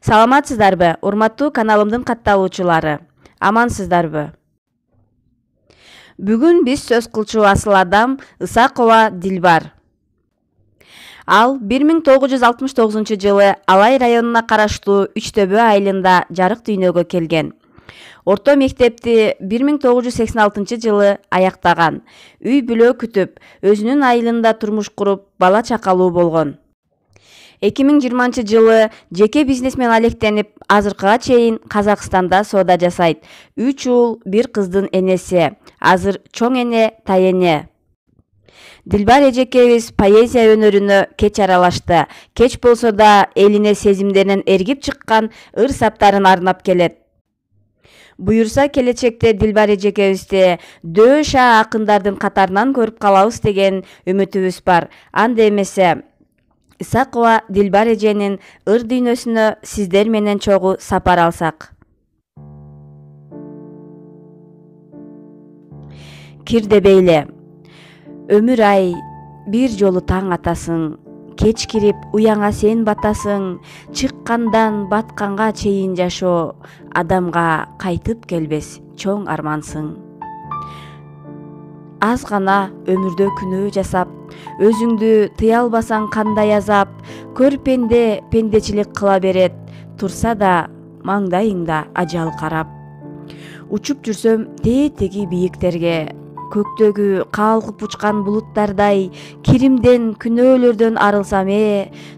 Саламатсыздарбы, урматтуу каналымдын катталуучулары? Амансыздарбы? Бүгүн биз сөз кылчу асыл адам Ысакова Дилбар. Ал 1969-жылы Алай районуна караштуу Үчтөбө айылында жарык дүйнөгө келген. Орто мектепти 1986-жылы аяктаган. Үй бүлө күтүп, өзүнүн айылында турмуш куруп, бала чакалуу болгон. 2020-жылы жеке бизнесмен алектенип, азыркыга чейин Казакстанда соода жасайт. 3 уул, 1 кыздын энеси. Азыр чоң эне, тайене. Дилбар эжекебиз поэзия өнөрүнө кеч аралашты. Кеч болсо да элине сезимдеринен эргип чыккан ыр саптарын арнап келет. Буюрса келечекте Дилбар эжекебизди дөша акындардын катарынан көрүп калабыз деген үмүтүбүз бар. Анда эмесе Ысакова Дилбар эженин ыр дүйнөсүнө сиздер менен чогуу сапар алсак. Кирдебейле. Өмүр ай, бир жолу таң атасың, кеч кирип уяңа сен батасың, чыккандан батканга чейин жашоо, адамга кайтып келбес чоң армансың. Аз гана өмүрдө күнөө жасап, өзүңдү тыя албасаң кандай азап, көрпенде пендечилик кыла берет, турса да маңдайыңда ажал карап. Учуп жүрсөм тээ-теги бийиктерге, көктөгү калкып учкан булуттардай, киримден, күнөөлөрдөн арылсам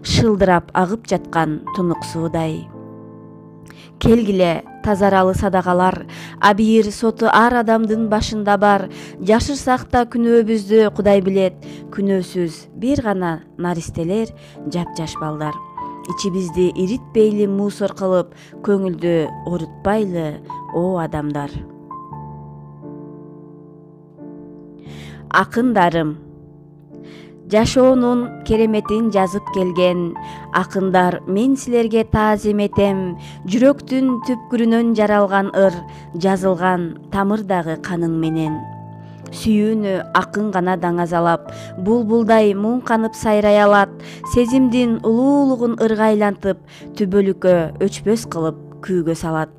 шылдырап агып жаткан тунук суудай. Келгиле, тазаралы садагалар, абийир соту ар адамдын башында бар. Жашырсак да күнөөбүздү Кудай билет, күнөөсүз бир гана наристелер, жапжаш балдар. Ичибизди иритпейли мусор кылып, көңүлдү орутпайлы, о адамдар. Акындарым. Жашоонун кереметин жазып келген акындар, мен силерге таазим этем. Жүрөктүн түпкүрүнөн жаралган ыр, жазылган тамырдагы каның менен. Сүйүүнү акын гана даңазалап, булбулдай муң канып сайрай алат. Сезимдин улуулугун ырга айлантып, түбөлүккө өчпөс кылып күүгө салат.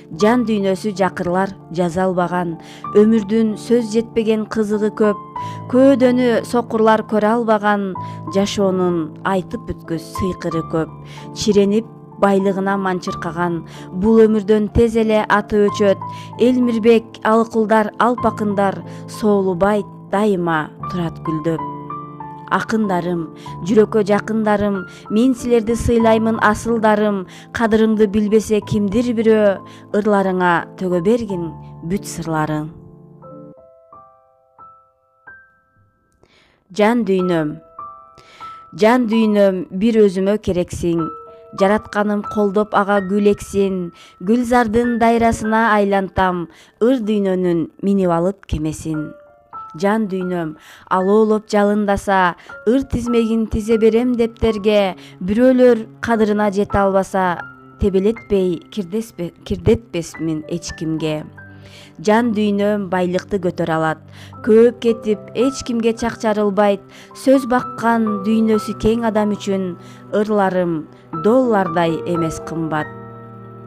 Жан дүйнөсү жакырлар жаза албаган, өмүрдүн сөз жетпеген кызыгы көп, көөдөнү сокурлар көрө албаган, жашоонун айтып бүткүс сыйкыры көп. Чиренип байлыгына манчыркаган, бул өмүрдөн тез эле аты өчөт. Элмирбек, алыкулдар, алпакындар, соолубайт дайыма турат гүлдөп. Акындарым, жүрөккө жакындарым, мен силерди сыйлаймын асылдарым. Кадырыңды билбесе кимдир бирөө, ырларыңа төгө бергин бүт сырларың. Жан дүйнөм. Жан дүйнөм, бир өзүмө керексиң. Жаратканым колдоп ага гүл эксин. Гүлзардын дайрасына айлантам, ыр дүйнөнүн минип алып кемесин. Жан дүйнөм, алоолоп жалындаса, ыр тизмегин тизе берем дептерге. Бирөөлөр кадырына жете албаса, тебелетпей кирдетпесмин эч кимге. Жан дүйнөм байлыкты көтөрө алат, көөп кетип эч кимге чакчарылбайт. Сөз баккан дүйнөсү кең адам үчүн, ырларым доллардай эмес кымбат.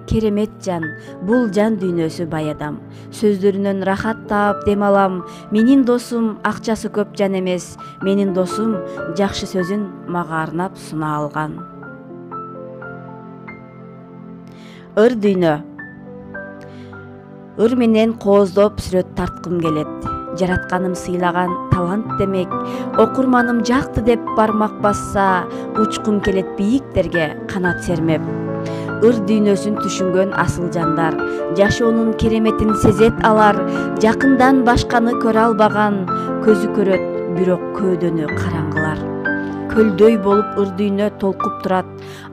Керемет жан, бул жан дүйнөсү бай адам. Сөздөрүнөн рахат таап дем алам. Менин досум акчасы көп жан эмес, менин досум жакшы сөзүн мага арнап суна алган. Ыр дүйнө. Ыр менен кооздоп сүрөт тарткым келет. Жаратканым сыйлаган талант демек. Окурманым жакты деп бармак басса, учкум келет бийиктерге канат сермеп. Ыр дүйнөсүн түшүнгөн асыл жандар, жашоонун кереметин сезет алар. Жакындан башканы көрө албаган, көзү көрөт, бирок көөдөнү караңгылар. Көлдөй болуп ыр дүйнө толкуп турат,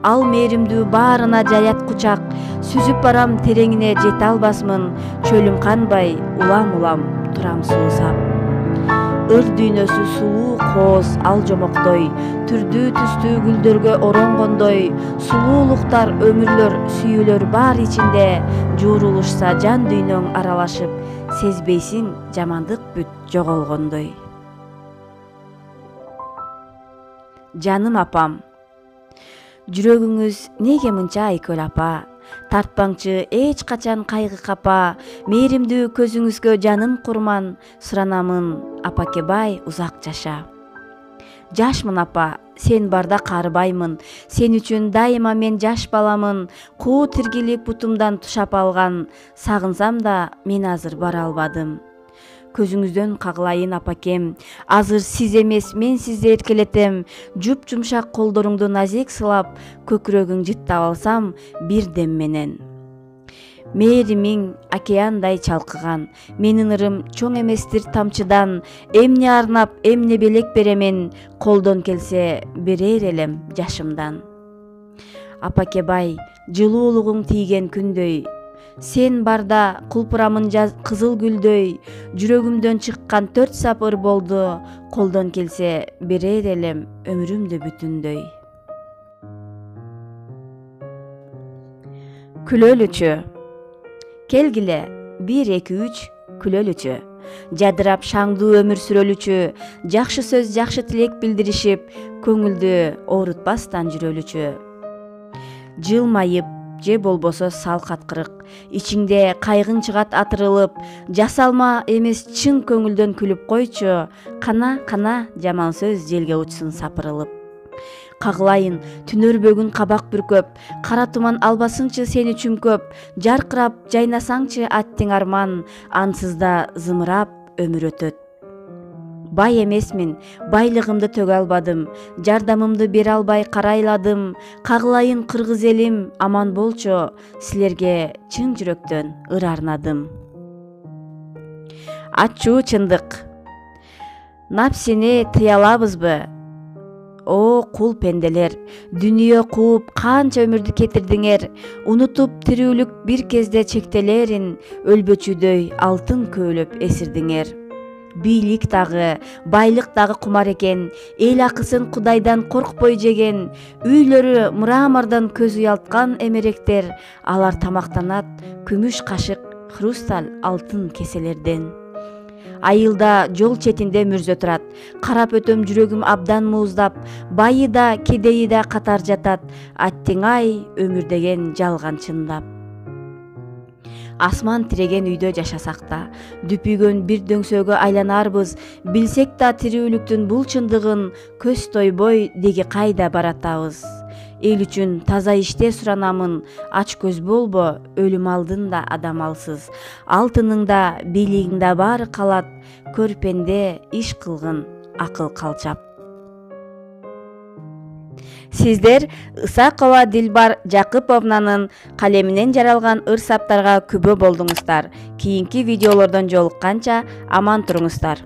ал мээримдүү баарына жаят кучак. Сүзүп барам тереңине жете албасмын, чөлүм канбай улам-улам турам суусап. Ыр дүйнөсү сулуу кооз ал жомоктой, түрдүү түстүү гүлдөргө оронгондой. Сулуулуктар, өмүрлөр, сүйүүлөр бар ичинде. Жуурулушса жан дүйнөң аралашып, сезбейсиң жамандык бүт жоголгондой. Жаным апам. Жүрөгүңүз неге мынча айкөл апа? Тартпаңчы эч качан кайгы капа, мээримдүү көзүңүзгө жаным курман, суранамын Апакебай узак жаша. Жашмын апа, сен барда карыбаймын, сен үчүн дайыма мен жаш баламын, куу тиргилип бутумдан тушап алган, сагынсам да мен азыр бара албадым. Көзүңүздөн кагылайын апакем, азыр сиз эмес мен сизди эркелетем, жуп-жумшак колдоруңду назик сылап, көкүрөгүң жыттап алсам бир дем менен. Мээримиң океандай чалкыган, менин ырым чоң эместир тамчыдан, эмне арнап, эмне белек беремен, колдон келсе берер элем жашымдан. Апакебай, жылуулугуң тийген күндөй, сен барда кулпурамын кызыл гүлдөй, жүрөгүмдөн чыккан 4 сап ыр болду, колдон келсе берер элем өмүрүмдү бүтүндөй. Күлөлүчү. Келгиле 1-2-3 күлөлүчү. Жадырап шаңдуу өмүр сүрөлүчү, жакшы сөз жакшы тилек билдиришип, көңүлдү оорутпастан жүрөлүчү. Жылмайып же болбосо сал каткырык, ичиңде кайгың чыгат атырылып, жасалма эмес чын көңүлдөн күлүп койчу, кана жаман сөз желге учсын сапырылып. Кагылайын түнөрбөгүн кабак бүркөп, кара туман албасынчы сени чүмкөп, жаркырап жайнасаңчы аттиң арман, ансыз да зымырап өмүр өтөт. Бай эмесмин, байлыгымды төгө албадым, жардамымды бере албай карайладым, кагылайын кыргыз элим, аман болчу, силерге чын жүрөктөн ыр арнадым. Ачуу чындык. Напсини тыя алабызбы? О кул пенделер, дүнүйө кууп канча өмүрдү кетирдиңер, унутуп тирүүлүк бир кезде чектелерин, өлбөчүдөй алтын көөлөп эсирдиңер. Бийлик дагы, байлык дагы кумар экен, эл акысын Кудайдан коркпой жеген, үйлөрү мрамордон көз уялткан эмеректер, алар тамактанат күмүш кашык, хрусталь алтын кеселерден. Айылда жол четинде мүрзө турат, карап өтөм жүрөгүм абдан мууздап, байы да кедейи да катар жатат, аттиң ай өмүр деген жалган чындап. Асман тиреген үйдө жашасак да, дүпүйгөн бир дөңсөөгө айланарбыз, билсек да тирүүлүктүн бул чындыгын, көз тойбой деги кайда баратабыз. Эл үчүн таза иште суранамын, ач көз болбо, өлүм алдында адам алсыз. Алтыныңда, бийлигиңде баары калат, көрпенде иш кылгын акыл калчап. Сиздер Ысакова Дилбар Жакыповнанын калеминен жаралган ыр саптарга күбө болдуңуздар. Кийинки видеолордон жолукканча аман туруңуздар.